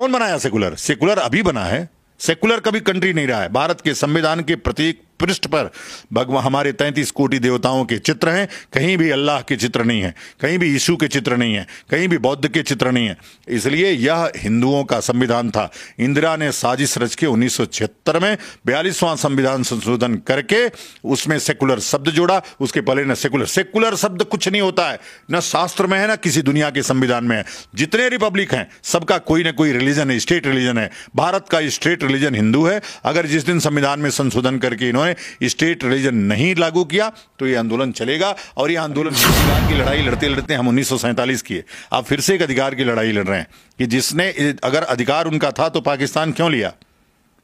कौन बनाया secular? Secular अभी बना है। सेकुलर कभी कंट्री नहीं रहा है। भारत के संविधान के प्रत्येक पृष्ठ पर भगवान हमारे 33 कोटि देवताओं के चित्र हैं। कहीं भी अल्लाह के चित्र नहीं है, कहीं भी यीशु के चित्र नहीं है, कहीं भी बौद्ध के चित्र नहीं है। इसलिए यह हिंदुओं का संविधान था। इंदिरा ने साजिश रच के 1976 में 42वां संविधान संशोधन करके उसमें सेकुलर शब्द जोड़ा। उसके पहले न सेकुलर शब्द कुछ नहीं होता है, न शास्त्र में है, न किसी दुनिया के संविधान में है। जितने रिपब्लिक हैं सबका कोई ना कोई रिलीजन है, स्टेट रिलीजन है। भारत का स्टेट रिलीजन हिंदू है। अगर जिस दिन संविधान में संशोधन करके इन्होंने स्टेट रिलीजन नहीं लागू किया तो यह आंदोलन चलेगा। और यह आंदोलन अधिकार की लड़ाई लड़ते लड़ते हम 1947 किए, अब फिर से एक अधिकार की लड़ाई लड़ रहे हैं कि जिसने, अगर अधिकार उनका था तो पाकिस्तान क्यों लिया?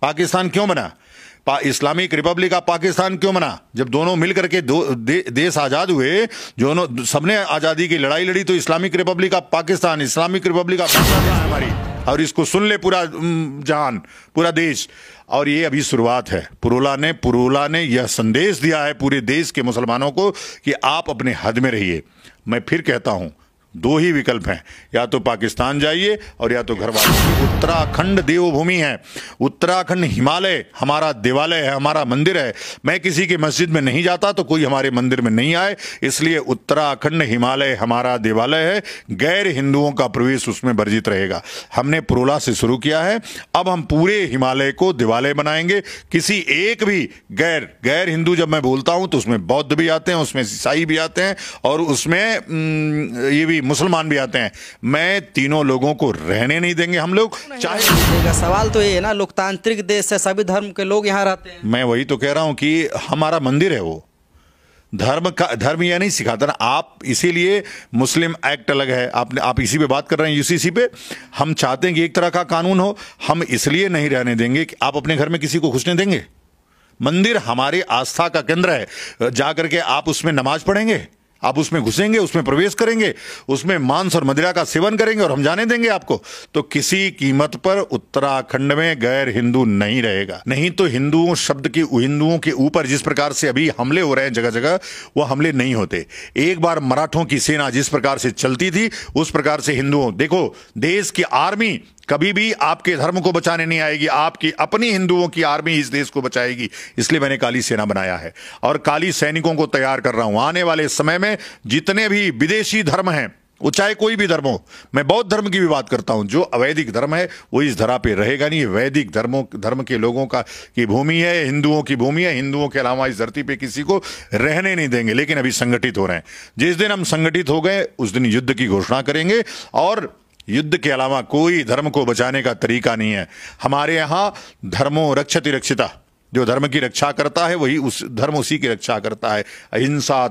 पाकिस्तान क्यों बना? इस्लामिक रिपब्लिक ऑफ पाकिस्तान क्यों बना? जब दोनों मिलकर के देश आजाद हुए, जो सबने आजादी की लड़ाई लड़ी, तो Islamic Republic of Pakistan, Islamic Republic of Bangladesh हमारी, और इसको सुन ले पूरा जहान, पूरा देश। और ये अभी शुरुआत है। पुरोला ने यह संदेश दिया है पूरे देश के मुसलमानों को कि आप अपने हद में रहिए। मैं फिर कहता हूं, दो ही विकल्प हैं, या तो पाकिस्तान जाइए और या तो घर वापस। उत्तराखंड देवभूमि है, उत्तराखंड हिमालय हमारा देवालय है, हमारा मंदिर है। मैं किसी के मस्जिद में नहीं जाता तो कोई हमारे मंदिर में नहीं आए, इसलिए उत्तराखंड हिमालय हमारा देवालय है। गैर हिंदुओं का प्रवेश उसमें वर्जित रहेगा। हमने पुरोला से शुरू किया है, अब हम पूरे हिमालय को देवालय बनाएंगे। किसी एक भी गैर हिंदू, जब मैं बोलता हूं तो उसमें बौद्ध भी आते हैं, उसमें ईसाई भी आते हैं, और उसमें ये भी मुसलमान भी आते हैं। मैं तीनों लोगों को रहने नहीं देंगे हम लोग। चाहे सवाल तो ये है ना, लोकतांत्रिक देश है, सभी धर्म के लोग यहाँ रहते हैं। मैं वही तो कह रहा हूं कि हमारा मंदिर है, वो धर्म यह नहीं सिखाता ना आप। इसीलिए मुस्लिम एक्ट अलग है। आप इसी पे बात कर रहे हैं, यूसीसी पे। हम चाहते हैं कि एक तरह का कानून हो। हम इसलिए नहीं रहने देंगे कि आप अपने घर में किसी को घुसने देंगे। मंदिर हमारी आस्था का केंद्र है। जाकर के आप उसमें नमाज पढ़ेंगे, आप उसमें घुसेंगे, उसमें प्रवेश करेंगे, उसमें मांस और मदिरा का सेवन करेंगे और हम जाने देंगे आपको? तो किसी कीमत पर उत्तराखंड में गैर हिंदू नहीं रहेगा। नहीं तो हिंदुओं शब्द की, हिंदुओं के ऊपर जिस प्रकार से अभी हमले हो रहे हैं जगह जगह, वो हमले नहीं होते। एक बार मराठों की सेना जिस प्रकार से चलती थी उस प्रकार से हिंदुओं, देखो देश की आर्मी कभी भी आपके धर्म को बचाने नहीं आएगी, आपकी अपनी हिंदुओं की आर्मी इस देश को बचाएगी। इसलिए मैंने काली सेना बनाया है और काली सैनिकों को तैयार कर रहा हूं। आने वाले समय में जितने भी विदेशी धर्म हैं, वो चाहे कोई भी धर्म हो, मैं बौद्ध धर्म की भी बात करता हूं, जो अवैदिक धर्म है वो इस धरा पे रहेगा नहीं। वैदिक धर्म के लोगों की भूमि है, हिंदुओं की भूमि है। हिंदुओं के अलावा इस धरती पे किसी को रहने नहीं देंगे। लेकिन अभी संगठित हो रहे हैं। जिस दिन हम संगठित हो गए उस दिन युद्ध की घोषणा करेंगे, और युद्ध के अलावा कोई धर्म को बचाने का तरीका नहीं है। हमारे यहां धर्मो रक्षति रक्षिता, जो धर्म की रक्षा करता है वही धर्म उसी की रक्षा करता है। अहिंसा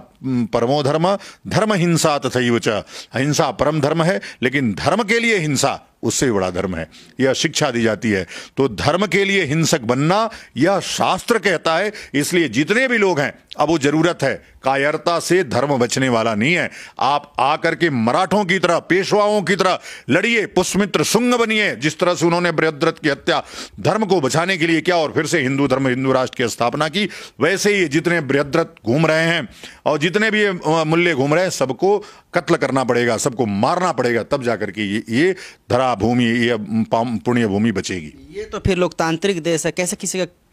परमो धर्म, धर्म हिंसा तथैव च। अहिंसा परम धर्म है, लेकिन धर्म के लिए हिंसा उससे बड़ा धर्म है। यह शिक्षा दी जाती है। तो धर्म के लिए हिंसक बनना यह शास्त्र कहता है। इसलिए जितने भी लोग हैं, अब वो जरूरत है, कायरता से धर्म बचने वाला नहीं है। आप आकर के मराठों की तरह, पेशवाओं की तरह लड़िए, पुष्यमित्र शुंग बनिए। जिस तरह से उन्होंने बृहद्रथ की हत्या धर्म को बचाने के लिए किया और फिर से हिंदू धर्म, हिंदू राष्ट्र की स्थापना की, वैसे ही जितने बृहद्रथ घूम रहे हैं और जितने भी मूल्य घूम रहे हैं, सबको कत्ल करना पड़ेगा, सबको मारना पड़ेगा, तब जाकर के ये धरा भूमि, ये पुण्य भूमि बचेगी। ये तो फिर लोकतांत्रिक देश है, कैसे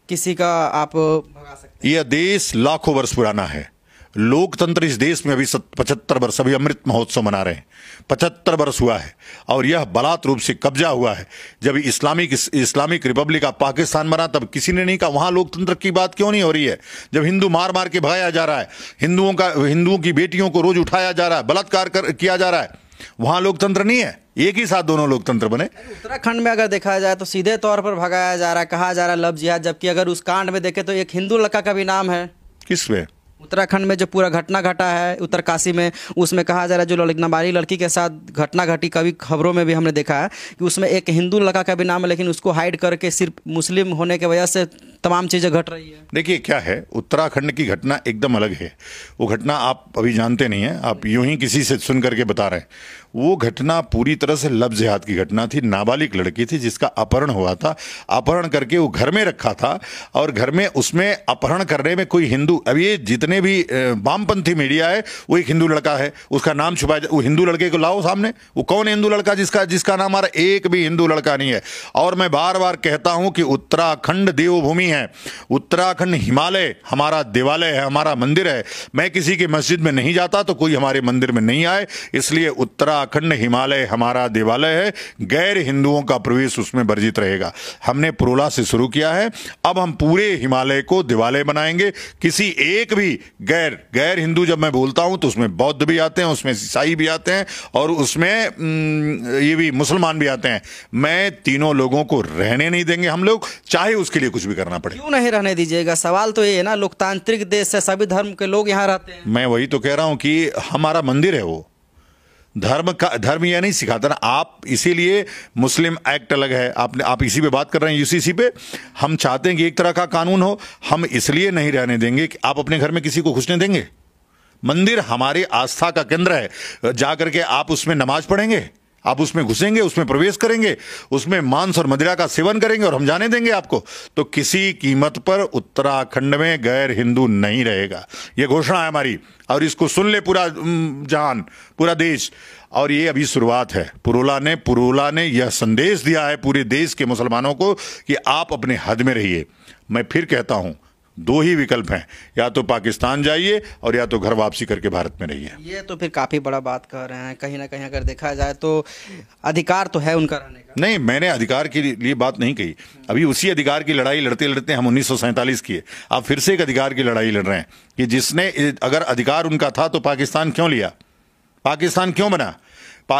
किसी का आप भगा सकते हैं? यह देश लाखों वर्ष पुराना है। लोकतंत्र इस देश में अभी 75 वर्ष, अभी अमृत महोत्सव मना रहे हैं, 75 वर्ष हुआ है। और यह बलात् रूप से कब्जा हुआ है। जब इस्लामिक रिपब्लिक ऑफ पाकिस्तान बना तब किसी ने नहीं कहा वहां लोकतंत्र की बात क्यों नहीं हो रही है। जब हिंदू मार मार के भगाया जा रहा है, हिंदुओं की बेटियों को रोज उठाया जा रहा है, बलात्कार किया जा रहा है, वहां लोकतंत्र नहीं है। एक ही साथ दोनों लोकतंत्र बने। उत्तराखंड में अगर देखा जाए तो सीधे तौर पर भगाया जा रहा है, कहा जा रहा है लव जिहाद, जबकि अगर उस कांड में देखे तो एक हिंदू लड़का का भी नाम है। किस पे? उत्तराखंड में जो पूरा घटना घटा है उत्तरकाशी में, उसमें कहा जा रहा है जो नाबालिग लड़की के साथ घटना घटी, कभी खबरों में भी हमने देखा है कि उसमें एक हिंदू लड़का का भी नाम है, लेकिन उसको हाइड करके सिर्फ मुस्लिम होने की वजह से तमाम चीज़ें घट रही है। देखिए क्या है, उत्तराखंड की घटना एकदम अलग है। वो घटना आप अभी जानते नहीं हैं, आप यूं ही किसी से सुन करके बता रहे हैं। वो घटना पूरी तरह से लब जिहाद की घटना थी। नाबालिग लड़की थी जिसका अपहरण हुआ था, अपहरण करके वो घर में रखा था और घर में उसमें अपहरण करने में कोई हिंदू, अब ये जितने भी वामपंथी मीडिया है वो एक हिंदू लड़का है, उसका नाम छुपाया, वो हिंदू लड़के को लाओ सामने, वो कौन हिंदू लड़का जिसका नाम आ रहा, एक भी हिंदू लड़का नहीं है। और मैं बार बार कहता हूं कि उत्तराखंड देवभूमि है, उत्तराखंड हिमालय हमारा देवालय है, हमारा मंदिर है। मैं किसी की मस्जिद में नहीं जाता तो कोई हमारे मंदिर में नहीं आए, इसलिए उत्तराखंड हिमालय हमारा देवालय है, गैर हिंदुओं का प्रवेश उसमें वर्जित रहेगा। हमने पुरोला से शुरू किया है, अब हम पूरे हिमालय को देवालय बनाएंगे। किसी एक भी गैर हिंदू, जब मैं बोलता हूं तो उसमें बौद्ध भी आते हैं, उसमें ईसाई भी आते हैं और उसमें ये भी मुसलमान भी आते हैं। मैं तीनों लोगों को रहने नहीं देंगे हम लोग, चाहे उसके लिए कुछ भी करना पड़े। क्यों नहीं रहने दीजिएगा? सवाल तो ये है ना, लोकतांत्रिक देश है, सभी धर्म के लोग यहाँ रहते हैं। मैं वही तो कह रहा हूं कि हमारा मंदिर है, वो धर्म यह नहीं सिखाता ना आप, इसीलिए मुस्लिम एक्ट अलग है। आप इसी पे बात कर रहे हैं, यूसीसी पे। हम चाहते हैं कि एक तरह का कानून हो, हम इसलिए नहीं रहने देंगे कि आप अपने घर में किसी को घुसने देंगे। मंदिर हमारी आस्था का केंद्र है, जा करके आप उसमें नमाज पढ़ेंगे, आप उसमें घुसेंगे, उसमें प्रवेश करेंगे, उसमें मांस और मदिरा का सेवन करेंगे और हम जाने देंगे आपको? तो किसी कीमत पर उत्तराखंड में गैर हिंदू नहीं रहेगा, यह घोषणा है हमारी। और इसको सुन ले पूरा जहान, पूरा देश। और ये अभी शुरुआत है। पुरोला ने यह संदेश दिया है पूरे देश के मुसलमानों को कि आप अपने हद में रहिए। मैं फिर कहता हूं, दो ही विकल्प हैं, या तो पाकिस्तान जाइए और या तो घर वापसी करके भारत में रहिए। ये तो फिर काफ़ी बड़ा बात कह रहे हैं। कहीं ना कहीं अगर देखा जाए तो अधिकार तो है उनका रहने का। नहीं, मैंने अधिकार के लिए बात नहीं कही। अभी उसी अधिकार की लड़ाई लड़ते लड़ते हम 1947 की है, आप फिर से एक अधिकार की लड़ाई लड़ रहे हैं कि जिसने, अगर अधिकार उनका था तो पाकिस्तान क्यों लिया, पाकिस्तान क्यों बना,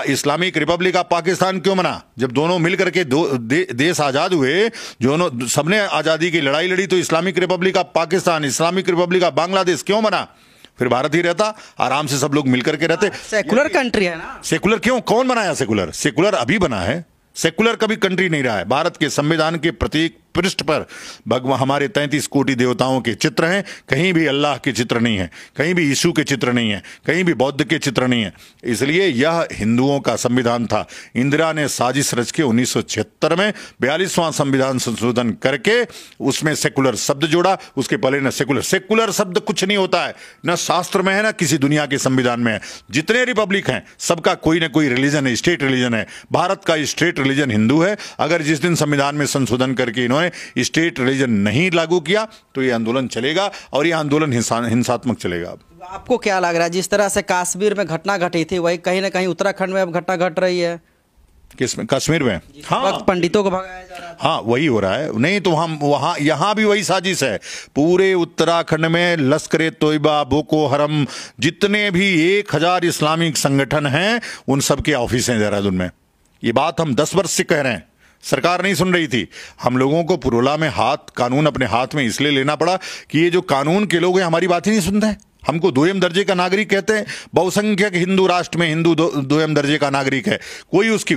इस्लामिक रिपब्लिक ऑफ पाकिस्तान क्यों बना? जब दोनों मिलकर के देश आजाद हुए, जो सबने आजादी की लड़ाई लड़ी, तो Islamic Republic of Pakistan, Islamic Republic of Bangladesh क्यों बना? फिर भारत ही रहता, आराम से सब लोग मिलकर के रहते। सेकुलर कंट्री है ना। सेकुलर क्यों? कौन बनाया सेकुलर? सेकुलर अभी बना है, सेकुलर कभी कंट्री नहीं रहा है। भारत के संविधान के प्रत्येक पृष्ठ पर भगवान हमारे 33 कोटि देवताओं के चित्र हैं, कहीं भी अल्लाह के चित्र नहीं है, कहीं भी यीशु के चित्र नहीं है, कहीं भी बौद्ध के चित्र नहीं है। इसलिए यह हिंदुओं का संविधान था। इंदिरा ने साजिश रच के 1976 में 42वां संविधान संशोधन करके उसमें सेकुलर शब्द जोड़ा। उसके पहले न सेकुलर शब्द कुछ नहीं होता है, न शास्त्र में है, न किसी दुनिया के संविधान में है। जितने रिपब्लिक हैं सबका कोई ना कोई रिलीजन है, स्टेट रिलीजन है। भारत का स्टेट रिलीजन हिंदू है। अगर जिस दिन संविधान में संशोधन करके इन्होंने स्टेट रिलीजन नहीं लागू किया तो यह आंदोलन चलेगा और यह आंदोलन हिंसात्मक चलेगा। आपको क्या लग रहा है, जिस तरह से कश्मीर में घटना घटी थी वही कहीं ना कहीं उत्तराखंड में अब घटना घट रही है? किसमें? कश्मीर में? हाँ, पंडितों को भगाया जा रहा है। हाँ, वही हो रहा है। नहीं तो हम वहां, यहां भी वही साजिश है। पूरे उत्तराखंड में लश्कर तोयबा, बोको हरम, जितने भी 1000 इस्लामिक संगठन हैं, उन सबके ऑफिस हैं देहरादून में। ये बात हम 10 वर्ष से कह रहे हैं, सरकार नहीं सुन रही थी। हम लोगों को पुरोला में कानून अपने हाथ में इसलिए लेना पड़ा कि ये जो कानून के लोग हैं हमारी बात ही नहीं सुनते हैं। हमको दोयम दर्जे का नागरिक कहते हैं। बहुसंख्यक हिंदू राष्ट्र में हिंदू दोयम दर्जे का नागरिक है। कोई उसकी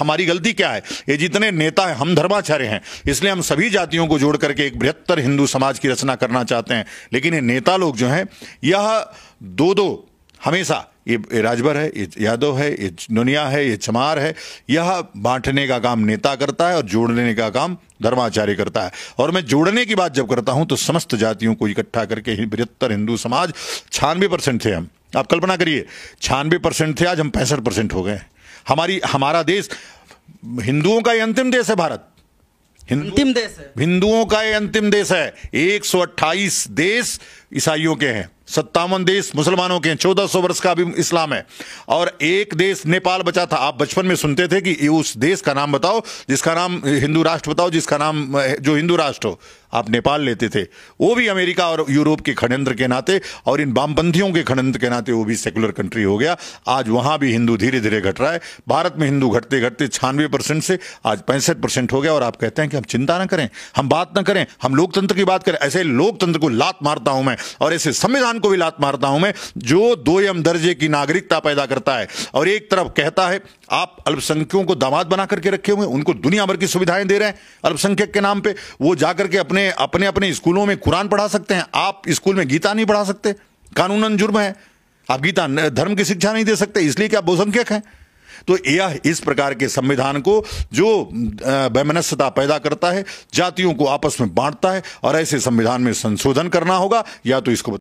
हमारी गलती क्या है? ये जितने नेता हैं हम धर्माचार्य हैं, इसलिए हम सभी जातियों को जोड़ करके एक बृहत्तर हिंदू समाज की रचना करना चाहते हैं। लेकिन ये नेता लोग जो हैं, यह दो हमेशा, ये राजभर है, ये यादव है, ये नोनिया है, ये चमार है, यह बांटने का काम नेता करता है और जोड़ने का काम धर्माचार्य करता है। और मैं जोड़ने की बात जब करता हूं तो समस्त जातियों को इकट्ठा करके बृहत्तर हिंदू समाज, 96% थे हम। आप कल्पना करिए, 96% थे, आज हम 65% हो गए। हमारा देश हिंदुओं का ये अंतिम देश है। भारत अंतिम देश है, हिंदुओं का ये अंतिम देश है। 128 देश ईसाइयों के हैं, 57 देश मुसलमानों के हैं, 1400 वर्ष का अभी इस्लाम है, और एक देश नेपाल बचा था। आप बचपन में सुनते थे कि उस देश का नाम बताओ जिसका नाम हिंदू राष्ट्र बताओ, जिसका नाम जो हिंदू राष्ट्र हो। आप नेपाल लेते थे, वो भी अमेरिका और यूरोप के षड्यंत्र के नाते और इन वामपंथियों के षड्यंत्र के नाते वो भी सेकुलर कंट्री हो गया। आज वहां भी हिंदू धीरे धीरे घट रहा है। भारत में हिंदू घटते घटते 96% से आज 65% हो गया। और आप कहते हैं कि हम चिंता ना करें, हम बात ना करें, हम लोकतंत्र की बात करें। ऐसे लोकतंत्र को लात मारता हूं मैं, और ऐसे संविधान को भी लात मारता हूं मैं, जो दोयम दर्जे की नागरिकता पैदा करता है और एक तरफ कहता है आप अल्पसंख्यकों को दामाद बना करके रखे हुए, उनको दुनिया भर की सुविधाएं दे रहे हैं अल्पसंख्यक के नाम पे। वो जाकर के अपने स्कूलों में कुरान पढ़ा सकते हैं, आप स्कूल में गीता नहीं पढ़ा सकते, कानूनन जुर्म है। आप गीता धर्म की शिक्षा नहीं दे सकते, इसलिए कि आप बहुसंख्यक हैं। तो यह इस प्रकार के संविधान को जो वैमनस्यता पैदा करता है, जातियों को आपस में बांटता है, और ऐसे संविधान में संशोधन करना होगा, या तो इसको